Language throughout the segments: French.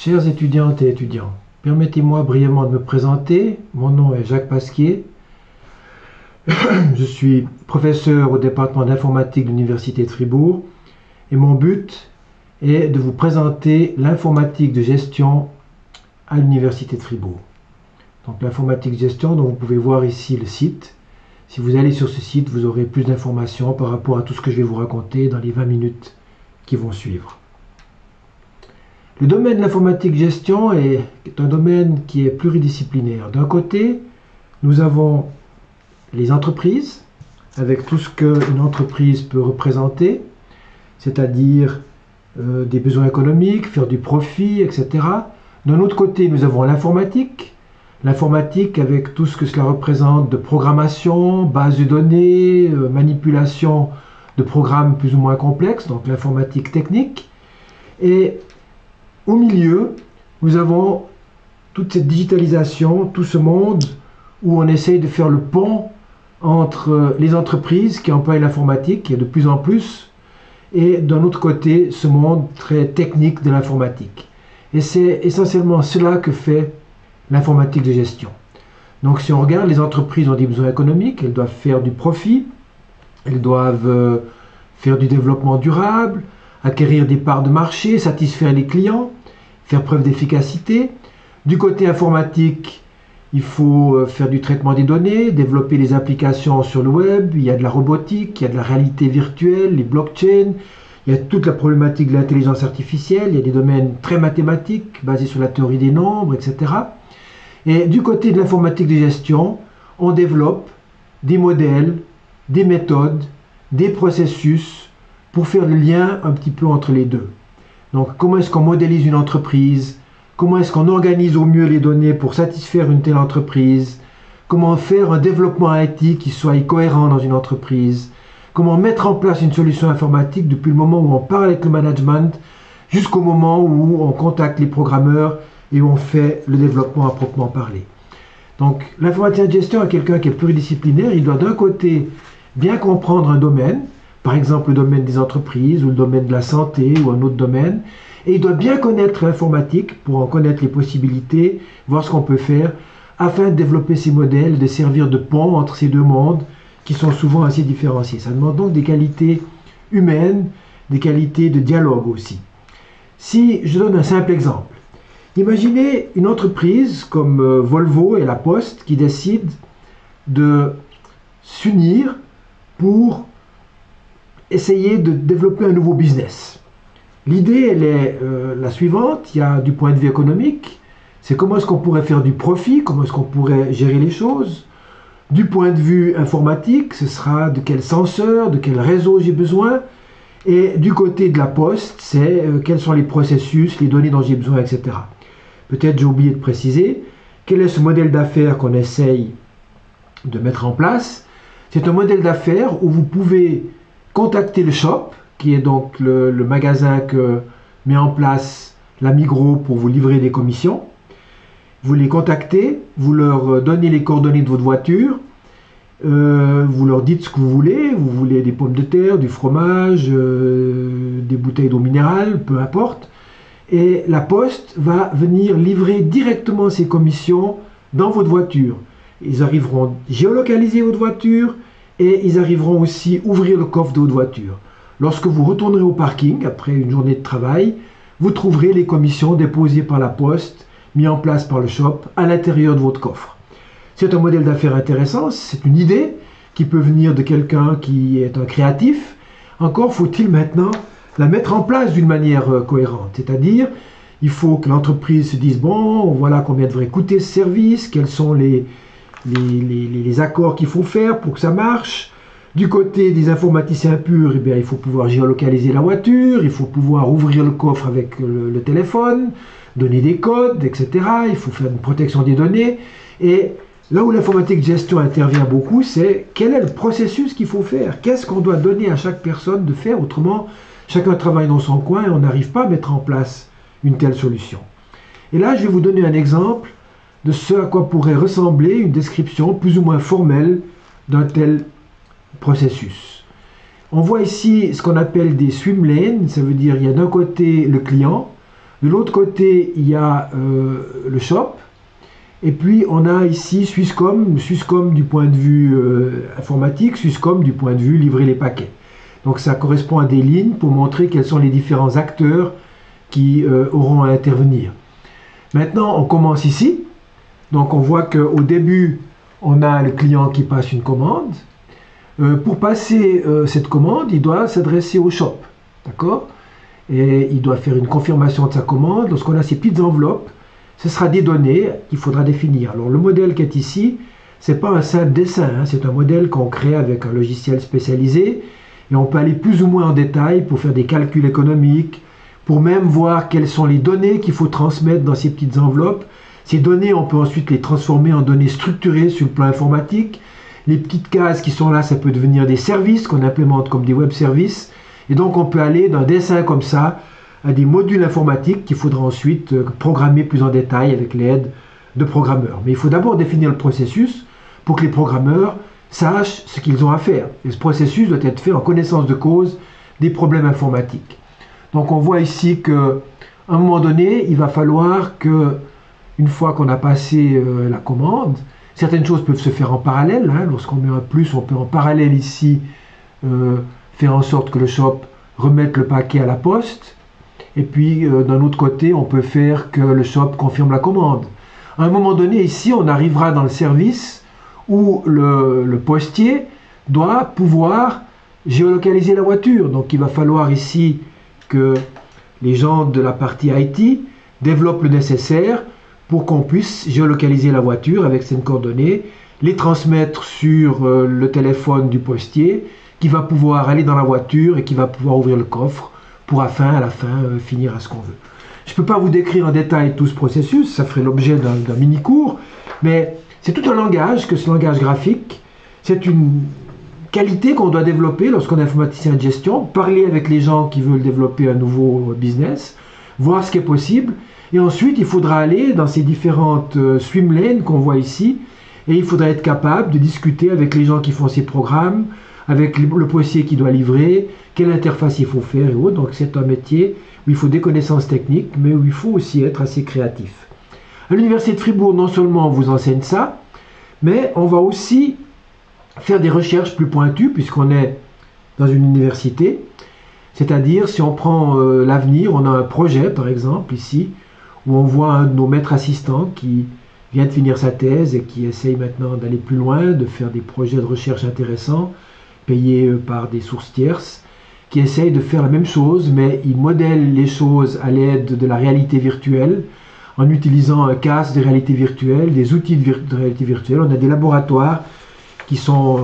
Chères étudiantes et étudiants, permettez-moi brièvement de me présenter. Mon nom est Jacques Pasquier. Je suis professeur au département d'informatique de l'Université de Fribourg et mon but est de vous présenter l'informatique de gestion à l'Université de Fribourg. Donc l'informatique de gestion dont vous pouvez voir ici le site. Si vous allez sur ce site, vous aurez plus d'informations par rapport à tout ce que je vais vous raconter dans les 20 minutes qui vont suivre. Le domaine de l'informatique gestion est un domaine qui est pluridisciplinaire. D'un côté, nous avons les entreprises, avec tout ce qu'une entreprise peut représenter, c'est-à-dire des besoins économiques, faire du profit, etc. D'un autre côté, nous avons l'informatique avec tout ce que cela représente de programmation, base de données, manipulation de programmes plus ou moins complexes, donc l'informatique technique. Et au milieu, nous avons toute cette digitalisation, tout ce monde où on essaye de faire le pont entre les entreprises qui emploient l'informatique, et de plus en plus, et d'un autre côté, ce monde très technique de l'informatique. Et c'est essentiellement cela que fait l'informatique de gestion. Donc si on regarde, les entreprises ont des besoins économiques, elles doivent faire du profit, elles doivent faire du développement durable, acquérir des parts de marché, satisfaire les clients, faire preuve d'efficacité. Du côté informatique, il faut faire du traitement des données, développer des applications sur le web, il y a de la robotique, il y a de la réalité virtuelle, les blockchains, il y a toute la problématique de l'intelligence artificielle, il y a des domaines très mathématiques basés sur la théorie des nombres, etc. Et du côté de l'informatique de gestion, on développe des modèles, des méthodes, des processus pour faire le lien un petit peu entre les deux. Donc comment est-ce qu'on modélise une entreprise? Comment est-ce qu'on organise au mieux les données pour satisfaire une telle entreprise? Comment faire un développement IT qui soit cohérent dans une entreprise? Comment mettre en place une solution informatique depuis le moment où on parle avec le management jusqu'au moment où on contacte les programmeurs et où on fait le développement à proprement parler. Donc l'informaticien de gestion est quelqu'un qui est pluridisciplinaire. Il doit d'un côté bien comprendre un domaine, par exemple le domaine des entreprises ou le domaine de la santé ou un autre domaine, et il doit bien connaître l'informatique pour en connaître les possibilités, voir ce qu'on peut faire, afin de développer ces modèles, de servir de pont entre ces deux mondes qui sont souvent assez différenciés. Ça demande donc des qualités humaines, des qualités de dialogue aussi. Si je donne un simple exemple, imaginez une entreprise comme Volvo et la Poste qui décident de s'unir pour essayer de développer un nouveau business. L'idée, elle est la suivante. Il y a du point de vue économique, c'est comment est-ce qu'on pourrait faire du profit, comment est-ce qu'on pourrait gérer les choses. Du point de vue informatique, ce sera de quel senseur, de quel réseau j'ai besoin. Et du côté de la Poste, c'est quels sont les processus, les données dont j'ai besoin, etc. Peut-être j'ai oublié de préciser, quel est ce modèle d'affaires qu'on essaye de mettre en place. C'est un modèle d'affaires où vous pouvez contacter le shop, qui est donc le magasin que met en place la Migros pour vous livrer des commissions. Vous les contactez, vous leur donnez les coordonnées de votre voiture, vous leur dites ce que vous voulez des pommes de terre, du fromage, des bouteilles d'eau minérale, peu importe. Et la Poste va venir livrer directement ces commissions dans votre voiture. Ils arriveront géolocaliser votre voiture et ils arriveront aussi ouvrir le coffre de votre voiture. Lorsque vous retournerez au parking, après une journée de travail, vous trouverez les commissions déposées par la Poste, mises en place par le shop, à l'intérieur de votre coffre. C'est un modèle d'affaires intéressant, c'est une idée qui peut venir de quelqu'un qui est un créatif. Encore faut-il maintenant la mettre en place d'une manière cohérente. C'est-à-dire, il faut que l'entreprise se dise, bon, voilà combien devrait coûter ce service, quels sont les accords qu'il faut faire pour que ça marche. Du côté des informaticiens purs, eh bien, il faut pouvoir géolocaliser la voiture, il faut pouvoir ouvrir le coffre avec le téléphone, donner des codes, etc. Il faut faire une protection des données. Et là où l'informatique de gestion intervient beaucoup, c'est quel est le processus qu'il faut faire? Qu'est-ce qu'on doit donner à chaque personne de faire? Autrement, chacun travaille dans son coin et on n'arrive pas à mettre en place une telle solution. Et là, je vais vous donner un exemple de ce à quoi pourrait ressembler une description plus ou moins formelle d'un tel processus. On voit ici ce qu'on appelle des swim lanes, ça veut dire il y a d'un côté le client, De l'autre côté, il y a le shop. Et puis on a ici Swisscom, Swisscom du point de vue informatique, Swisscom du point de vue livrer les paquets. Donc ça correspond à des lignes pour montrer quels sont les différents acteurs qui auront à intervenir. Maintenant, on commence ici. Donc on voit qu'au début, on a le client qui passe une commande. Pour passer cette commande, il doit s'adresser au shop. D'accord? Et il doit faire une confirmation de sa commande. Lorsqu'on a ces petites enveloppes, ce sera des données qu'il faudra définir. Alors le modèle qui est ici, ce n'est pas un simple dessin, hein, c'est un modèle qu'on crée avec un logiciel spécialisé et on peut aller plus ou moins en détail pour faire des calculs économiques, pour même voir quelles sont les données qu'il faut transmettre dans ces petites enveloppes. Ces données, on peut ensuite les transformer en données structurées sur le plan informatique. Les petites cases qui sont là, ça peut devenir des services qu'on implémente comme des web services. Et donc on peut aller d'un dessin comme ça à des modules informatiques qu'il faudra ensuite programmer plus en détail avec l'aide de programmeurs. Mais il faut d'abord définir le processus pour que les programmeurs sachent ce qu'ils ont à faire. Et ce processus doit être fait en connaissance de cause des problèmes informatiques. Donc on voit ici qu'à un moment donné, il va falloir que, une fois qu'on a passé la commande, certaines choses peuvent se faire en parallèle. Hein. Lorsqu'on met un plus, on peut en parallèle ici faire en sorte que le shop remette le paquet à la poste. Et puis, d'un autre côté, on peut faire que le shop confirme la commande. À un moment donné, ici, on arrivera dans le service où le postier doit pouvoir géolocaliser la voiture. Donc, il va falloir ici que les gens de la partie IT développent le nécessaire pour qu'on puisse géolocaliser la voiture avec ses coordonnées, les transmettre sur le téléphone du postier, qui va pouvoir aller dans la voiture et qui va pouvoir ouvrir le coffre pour à la fin finir à ce qu'on veut. Je ne peux pas vous décrire en détail tout ce processus, ça ferait l'objet d'un mini-cours, mais c'est tout un langage, que ce langage graphique, c'est une qualité qu'on doit développer lorsqu'on est informaticien de gestion, parler avec les gens qui veulent développer un nouveau business, voir ce qui est possible, et ensuite il faudra aller dans ces différentes swim lanes qu'on voit ici, et il faudra être capable de discuter avec les gens qui font ces programmes, avec le postier qui doit livrer, quelle interface il faut faire et autres. Donc c'est un métier où il faut des connaissances techniques, mais où il faut aussi être assez créatif. À l'Université de Fribourg, non seulement on vous enseigne ça, mais on va aussi faire des recherches plus pointues, puisqu'on est dans une université. C'est-à-dire, si on prend l'avenir, on a un projet, par exemple, ici, où on voit un de nos maîtres assistants qui vient de finir sa thèse et qui essaye maintenant d'aller plus loin, de faire des projets de recherche intéressants, payés par des sources tierces, qui essayent de faire la même chose, mais ils modèlent les choses à l'aide de la réalité virtuelle, en utilisant un casque de réalité virtuelle, des outils de réalité virtuelle. On a des laboratoires qui sont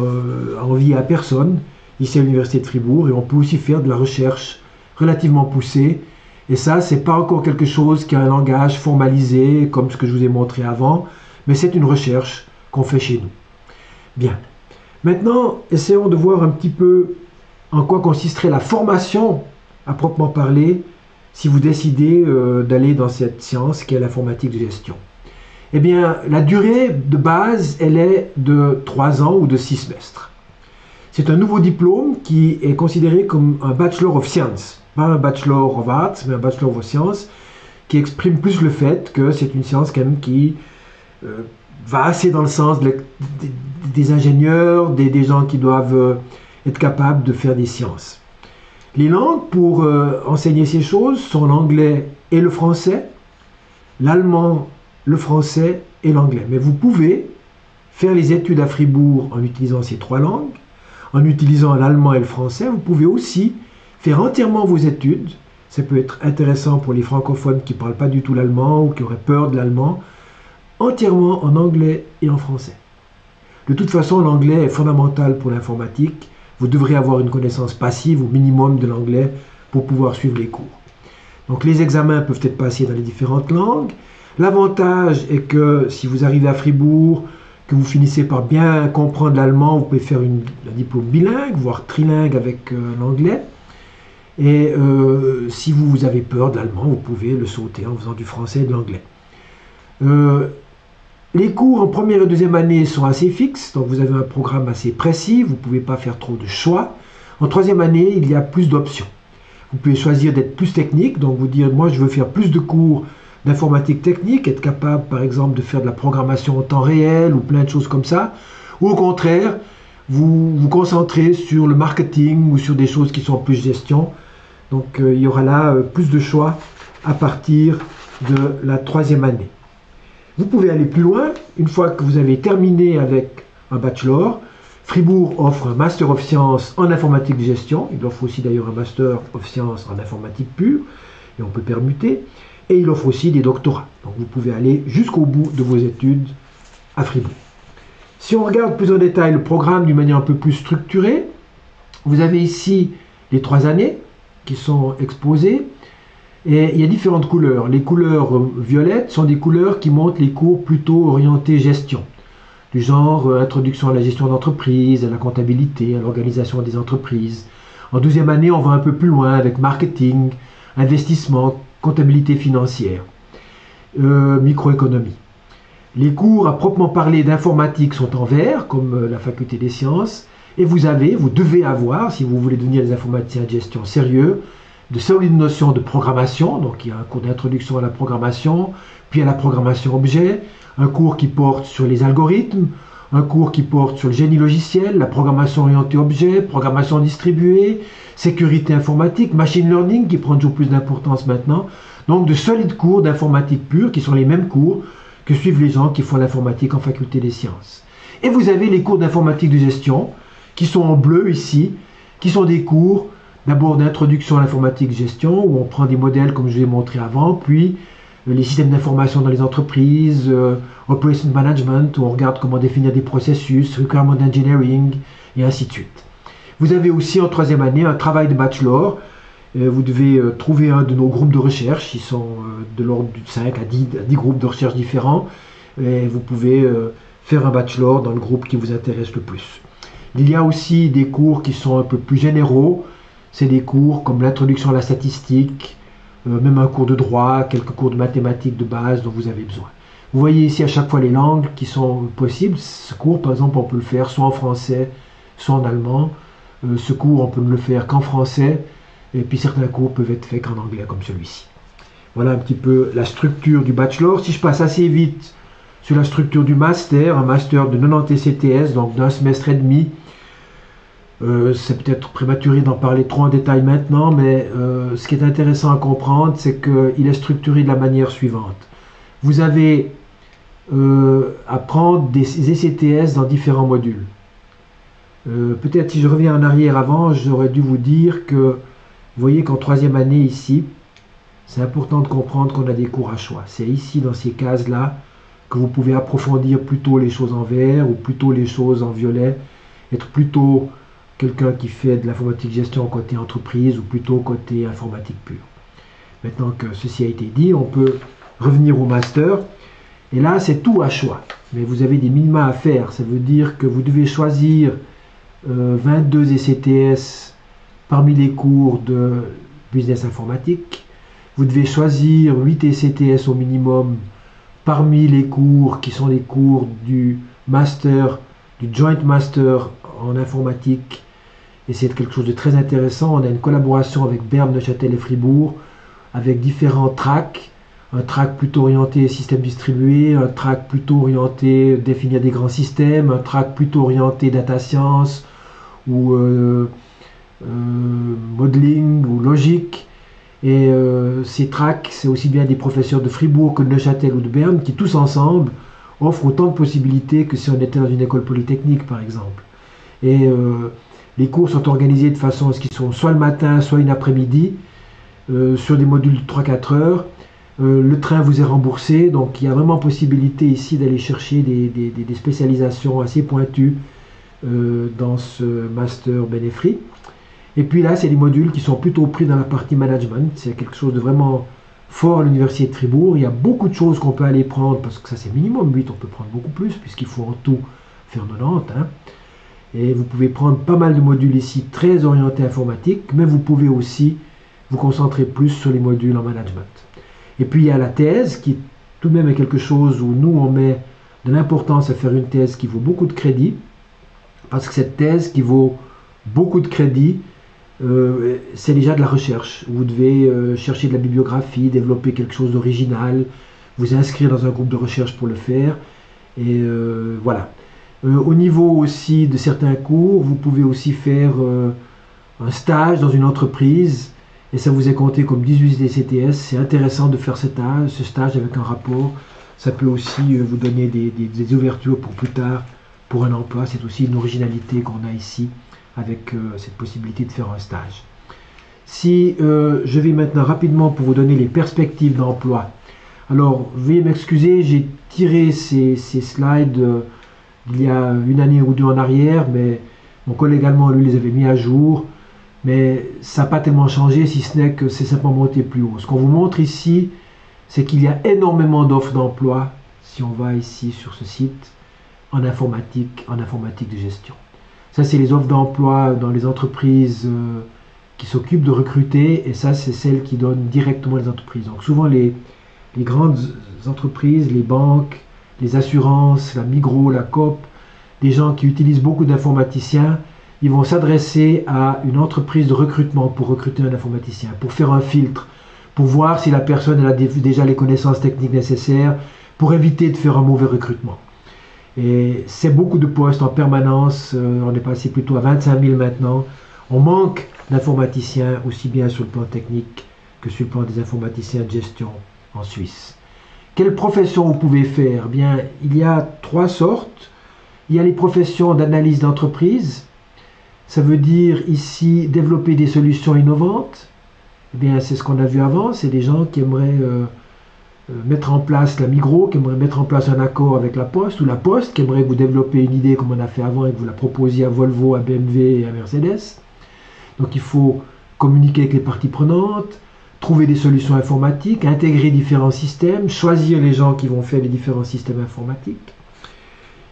enviés à personne, ici à l'Université de Fribourg, et on peut aussi faire de la recherche relativement poussée. Et ça, c'est pas encore quelque chose qui a un langage formalisé, comme ce que je vous ai montré avant, mais c'est une recherche qu'on fait chez nous. Bien. Maintenant, essayons de voir un petit peu en quoi consisterait la formation, à proprement parler, si vous décidez d'aller dans cette science qui est l'informatique de gestion. Eh bien, la durée de base, elle est de 3 ans ou de 6 semestres. C'est un nouveau diplôme qui est considéré comme un Bachelor of Science. Pas un Bachelor of Arts, mais un Bachelor of Science, qui exprime plus le fait que c'est une science quand même qui va assez dans le sens des ingénieurs, des gens qui doivent être capables de faire des sciences. Les langues pour enseigner ces choses sont l'anglais et le français, l'allemand, le français et l'anglais. Mais vous pouvez faire les études à Fribourg en utilisant ces 3 langues, en utilisant l'allemand et le français. Vous pouvez aussi faire entièrement vos études. Ça peut être intéressant pour les francophones qui ne parlent pas du tout l'allemand ou qui auraient peur de l'allemand, entièrement en anglais et en français. De toute façon, l'anglais est fondamental pour l'informatique. Vous devrez avoir une connaissance passive au minimum de l'anglais pour pouvoir suivre les cours. Donc les examens peuvent être passés dans les différentes langues. L'avantage est que si vous arrivez à Fribourg, que vous finissez par bien comprendre l'allemand, vous pouvez faire un diplôme bilingue, voire trilingue avec l'anglais. Et si vous avez peur de l'allemand, vous pouvez le sauter en faisant du français et de l'anglais. Les cours en première et deuxième année sont assez fixes, donc vous avez un programme assez précis, vous ne pouvez pas faire trop de choix. En troisième année, il y a plus d'options. Vous pouvez choisir d'être plus technique, donc vous dire, moi je veux faire plus de cours d'informatique technique, être capable par exemple de faire de la programmation en temps réel ou plein de choses comme ça. Ou au contraire, vous vous concentrez sur le marketing ou sur des choses qui sont plus gestion. Donc il y aura là plus de choix à partir de la 3e année. Vous pouvez aller plus loin, une fois que vous avez terminé avec un bachelor. Fribourg offre un Master of Science en informatique de gestion. Il offre aussi d'ailleurs un Master of Science en informatique pure, et on peut permuter. Et il offre aussi des doctorats. Donc vous pouvez aller jusqu'au bout de vos études à Fribourg. Si on regarde plus en détail le programme d'une manière un peu plus structurée, vous avez ici les 3 années qui sont exposées. Et il y a différentes couleurs. Les couleurs violettes sont des couleurs qui montrent les cours plutôt orientés gestion. Du genre introduction à la gestion d'entreprise, à la comptabilité, à l'organisation des entreprises. En 12e année, on va un peu plus loin avec marketing, investissement, comptabilité financière, microéconomie. Les cours à proprement parler d'informatique sont en vert, comme la faculté des sciences, et vous devez avoir, si vous voulez devenir des informaticiens de gestion sérieux, de solides notions de programmation. Donc il y a un cours d'introduction à la programmation, puis à la programmation objet, un cours qui porte sur les algorithmes, un cours qui porte sur le génie logiciel, la programmation orientée objet, programmation distribuée, sécurité informatique, machine learning qui prend toujours plus d'importance maintenant. Donc de solides cours d'informatique pure qui sont les mêmes cours que suivent les gens qui font l'informatique en faculté des sciences. Et vous avez les cours d'informatique de gestion qui sont en bleu ici, qui sont des cours d'abord d'introduction à l'informatique de gestion où on prend des modèles comme je vous l'ai montré avant, puis les systèmes d'information dans les entreprises, Operation Management, où on regarde comment définir des processus, Requirement Engineering, et ainsi de suite. Vous avez aussi en 3e année un travail de bachelor. Vous devez trouver un de nos groupes de recherche, ils sont de l'ordre de 5 à 10 groupes de recherche différents, et vous pouvez faire un bachelor dans le groupe qui vous intéresse le plus. Il y a aussi des cours qui sont un peu plus généraux, c'est des cours comme l'introduction à la statistique, même un cours de droit, quelques cours de mathématiques de base dont vous avez besoin. Vous voyez ici à chaque fois les langues qui sont possibles. Ce cours, par exemple, on peut le faire soit en français, soit en allemand. Ce cours, on peut ne le faire qu'en français. Et puis certains cours peuvent être faits qu'en anglais, comme celui-ci. Voilà un petit peu la structure du bachelor. Si je passe assez vite sur la structure du master, un master de 90 ECTS, donc d'un semestre et demi, c'est peut-être prématuré d'en parler trop en détail maintenant, mais ce qui est intéressant à comprendre, c'est qu'il est structuré de la manière suivante. Vous avez à prendre des ECTS dans différents modules. Peut-être si je reviens en arrière avant, j'aurais dû vous dire que, vous voyez qu'en 3e année ici, c'est important de comprendre qu'on a des cours à choix. C'est ici, dans ces cases-là, que vous pouvez approfondir plutôt les choses en vert ou plutôt les choses en violet, être plutôt quelqu'un qui fait de l'informatique gestion côté entreprise ou plutôt côté informatique pure. Maintenant que ceci a été dit, on peut revenir au master. Et là, c'est tout à choix. Mais vous avez des minima à faire. Ça veut dire que vous devez choisir 22 ECTS parmi les cours de business informatique. Vous devez choisir 8 ECTS au minimum parmi les cours qui sont les cours du master, du joint master en informatique. Et c'est quelque chose de très intéressant. On a une collaboration avec Berne, Neuchâtel et Fribourg avec différents tracks. Un track plutôt orienté système distribué, un track plutôt orienté définir des grands systèmes, un track plutôt orienté data science ou modeling ou logique. Et ces tracks, c'est aussi bien des professeurs de Fribourg que de Neuchâtel ou de Berne qui tous ensemble offrent autant de possibilités que si on était dans une école polytechnique par exemple. Et les cours sont organisés de façon à ce qu'ils sont soit le matin, soit une après-midi, sur des modules de 3-4 heures. Le train vous est remboursé, donc il y a vraiment possibilité ici d'aller chercher des spécialisations assez pointues dans ce master Benefri. Et puis là, c'est des modules qui sont plutôt pris dans la partie management. C'est quelque chose de vraiment fort à l'université de Fribourg. Il y a beaucoup de choses qu'on peut aller prendre, parce que ça c'est minimum 8, on peut prendre beaucoup plus, puisqu'il faut en tout faire 90. Hein. Et vous pouvez prendre pas mal de modules ici très orientés informatique, mais vous pouvez aussi vous concentrer plus sur les modules en management. Et puis il y a la thèse qui tout de même est quelque chose où nous on met de l'importance à faire une thèse qui vaut beaucoup de crédit, parce que cette thèse qui vaut beaucoup de crédit c'est déjà de la recherche. Vous devez chercher de la bibliographie, développer quelque chose d'original, vous inscrire dans un groupe de recherche pour le faire. Et voilà. Au niveau aussi de certains cours, vous pouvez aussi faire un stage dans une entreprise et ça vous est compté comme 18 DCTS. C'est intéressant de faire ce stage avec un rapport. Ça peut aussi vous donner des ouvertures pour plus tard, pour un emploi. C'est aussi une originalité qu'on a ici avec cette possibilité de faire un stage. Si je vais maintenant rapidement pour vous donner les perspectives d'emploi. Alors, veuillez m'excuser, j'ai tiré ces slides il y a une année ou deux en arrière, mais mon collègue allemand, lui, les avait mis à jour. Mais ça n'a pas tellement changé, si ce n'est que c'est simplement monté plus haut. Ce qu'on vous montre ici, c'est qu'il y a énormément d'offres d'emploi, si on va ici sur ce site, en informatique de gestion. Ça, c'est les offres d'emploi dans les entreprises qui s'occupent de recruter, et ça, c'est celles qui donnent directement les entreprises. Donc souvent, les grandes entreprises, les banques, les assurances, la Migros, la Coop, des gens qui utilisent beaucoup d'informaticiens, ils vont s'adresser à une entreprise de recrutement pour recruter un informaticien, pour faire un filtre, pour voir si la personne elle a déjà les connaissances techniques nécessaires, pour éviter de faire un mauvais recrutement. Et c'est beaucoup de postes en permanence, on est passé plutôt à 25 000 maintenant. On manque d'informaticiens aussi bien sur le plan technique que sur le plan des informaticiens de gestion en Suisse. Quelle profession vous pouvez faire? Eh bien, il y a trois sortes. Il y a les professions d'analyse d'entreprise. Ça veut dire ici développer des solutions innovantes. Eh bien, c'est ce qu'on a vu avant. C'est des gens qui aimeraient mettre en place la Migros, qui aimeraient mettre en place un accord avec la Poste, ou la Poste qui aimerait vous développer une idée comme on a fait avant et que vous la proposiez à Volvo, à BMW et à Mercedes. Donc il faut communiquer avec les parties prenantes, trouver des solutions informatiques, intégrer différents systèmes, choisir les gens qui vont faire les différents systèmes informatiques.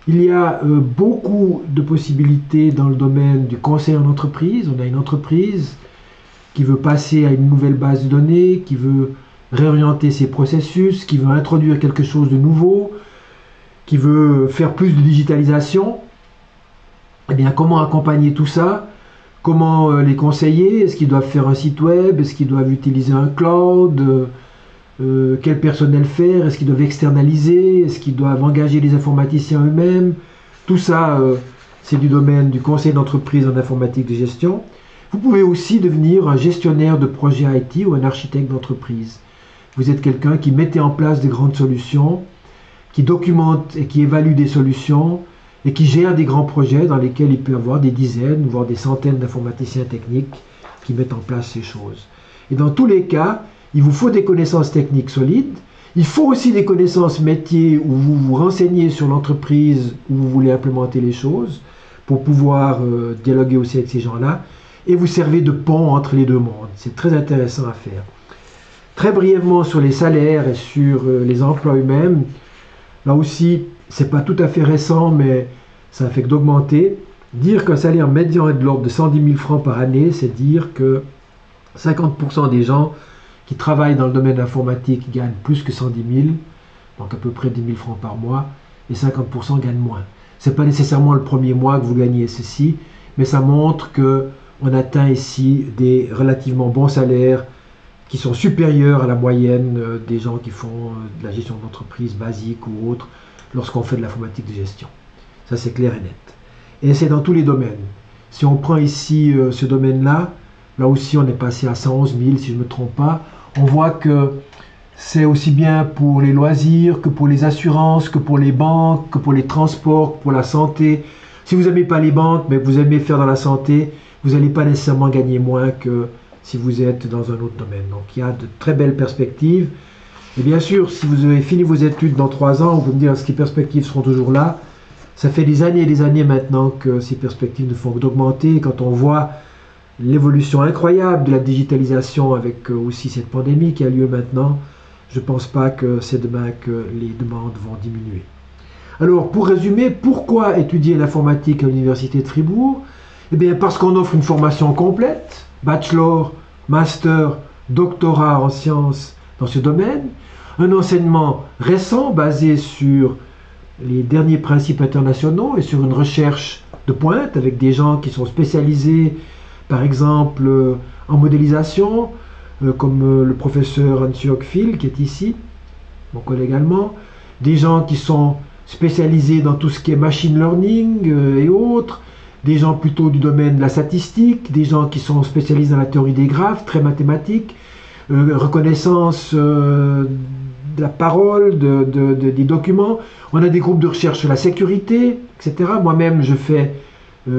Il y a beaucoup de possibilités dans le domaine du conseil en entreprise. On a une entreprise qui veut passer à une nouvelle base de données, qui veut réorienter ses processus, qui veut introduire quelque chose de nouveau, qui veut faire plus de digitalisation. Eh bien, comment accompagner tout ça? Comment les conseiller? Est-ce qu'ils doivent faire un site web? Est-ce qu'ils doivent utiliser un cloud? Quel personnel faire? Est-ce qu'ils doivent externaliser? Est-ce qu'ils doivent engager les informaticiens eux-mêmes? Tout ça, c'est du domaine du conseil d'entreprise en informatique de gestion. Vous pouvez aussi devenir un gestionnaire de projet IT ou un architecte d'entreprise. Vous êtes quelqu'un qui mettait en place de grandes solutions, qui documente et qui évalue des solutions, et qui gère des grands projets dans lesquels il peut y avoir des dizaines, voire des centaines d'informaticiens techniques qui mettent en place ces choses. Et dans tous les cas, il vous faut des connaissances techniques solides, il faut aussi des connaissances métiers où vous vous renseignez sur l'entreprise où vous voulez implémenter les choses, pour pouvoir dialoguer aussi avec ces gens-là, et vous servez de pont entre les deux mondes. C'est très intéressant à faire. Très brièvement sur les salaires et sur les emplois eux-mêmes, là aussi, c'est pas tout à fait récent, mais ça ne fait que d'augmenter. Dire qu'un salaire médian est de l'ordre de 110 000 francs par année, c'est dire que 50% des gens qui travaillent dans le domaine informatique gagnent plus que 110 000, donc à peu près 10 000 francs par mois, et 50% gagnent moins. Ce n'est pas nécessairement le premier mois que vous gagnez ceci, mais ça montre qu'on atteint ici des relativement bons salaires qui sont supérieurs à la moyenne des gens qui font de la gestion d'entreprise basique ou autre, lorsqu'on fait de l'informatique de gestion. Ça, c'est clair et net. Et c'est dans tous les domaines. Si on prend ici ce domaine-là, là aussi, on est passé à 111 000, si je ne me trompe pas. On voit que c'est aussi bien pour les loisirs, que pour les assurances, que pour les banques, que pour les transports, pour la santé. Si vous n'aimez pas les banques, mais que vous aimez faire dans la santé, vous n'allez pas nécessairement gagner moins que si vous êtes dans un autre domaine. Donc, il y a de très belles perspectives. Et bien sûr, si vous avez fini vos études dans 3 ans, vous me dire est-ce que les perspectives seront toujours là? Ça fait des années maintenant que ces perspectives ne font que d'augmenter. Quand on voit l'évolution incroyable de la digitalisation avec aussi cette pandémie qui a lieu maintenant, je ne pense pas que c'est demain que les demandes vont diminuer. Alors, pour résumer, pourquoi étudier l'informatique à l'Université de Fribourg? Eh bien, parce qu'on offre une formation complète, bachelor, master, doctorat en sciences dans ce domaine, un enseignement récent basé sur les derniers principes internationaux et sur une recherche de pointe avec des gens qui sont spécialisés par exemple en modélisation, comme le professeur Hans-Jörg Phil qui est ici, mon collègue allemand, des gens qui sont spécialisés dans tout ce qui est machine learning et autres, des gens plutôt du domaine de la statistique, des gens qui sont spécialisés dans la théorie des graphes, très mathématiques, reconnaissance de la parole, des documents. On a des groupes de recherche sur la sécurité, etc. Moi-même, je fais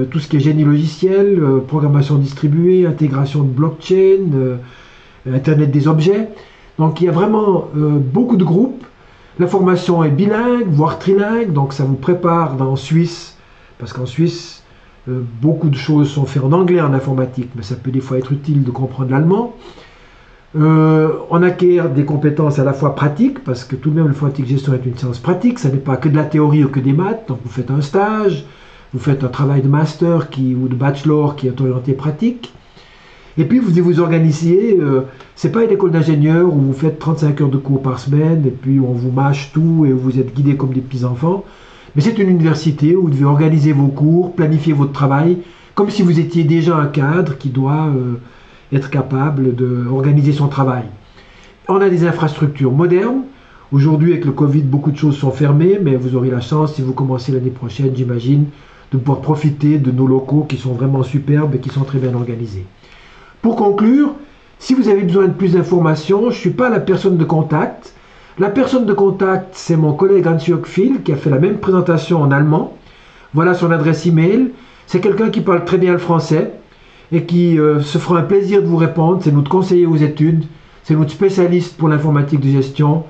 tout ce qui est génie logiciel, programmation distribuée, intégration de blockchain, Internet des objets. Donc il y a vraiment beaucoup de groupes. La formation est bilingue, voire trilingue, donc ça vous prépare en Suisse, parce qu'en Suisse, beaucoup de choses sont faites en anglais en informatique, mais ça peut des fois être utile de comprendre l'allemand. On acquiert des compétences à la fois pratiques, parce que tout de même l'informatique gestion est une science pratique, ça n'est pas que de la théorie ou que des maths, donc vous faites un stage, vous faites un travail de master ou de bachelor qui est orienté pratique. Et puis vous organisez, c'est pas une école d'ingénieur où vous faites 35 heures de cours par semaine et puis on vous mâche tout et vous êtes guidés comme des petits-enfants. Mais c'est une université où vous devez organiser vos cours, planifier votre travail, comme si vous étiez déjà un cadre qui doit être capable d'organiser son travail. On a des infrastructures modernes. Aujourd'hui, avec le Covid, beaucoup de choses sont fermées, mais vous aurez la chance, si vous commencez l'année prochaine, j'imagine, de pouvoir profiter de nos locaux qui sont vraiment superbes et qui sont très bien organisés. Pour conclure, si vous avez besoin de plus d'informations, je ne suis pas la personne de contact. La personne de contact, c'est mon collègue Hans-Jörg Phil qui a fait la même présentation en allemand. Voilà son adresse email. C'est quelqu'un qui parle très bien le français et qui se fera un plaisir de vous répondre. C'est notre conseiller aux études, c'est notre spécialiste pour l'informatique de gestion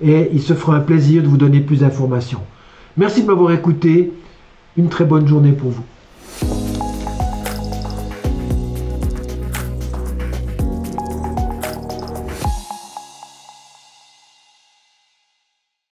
et il se fera un plaisir de vous donner plus d'informations. Merci de m'avoir écouté. Une très bonne journée pour vous.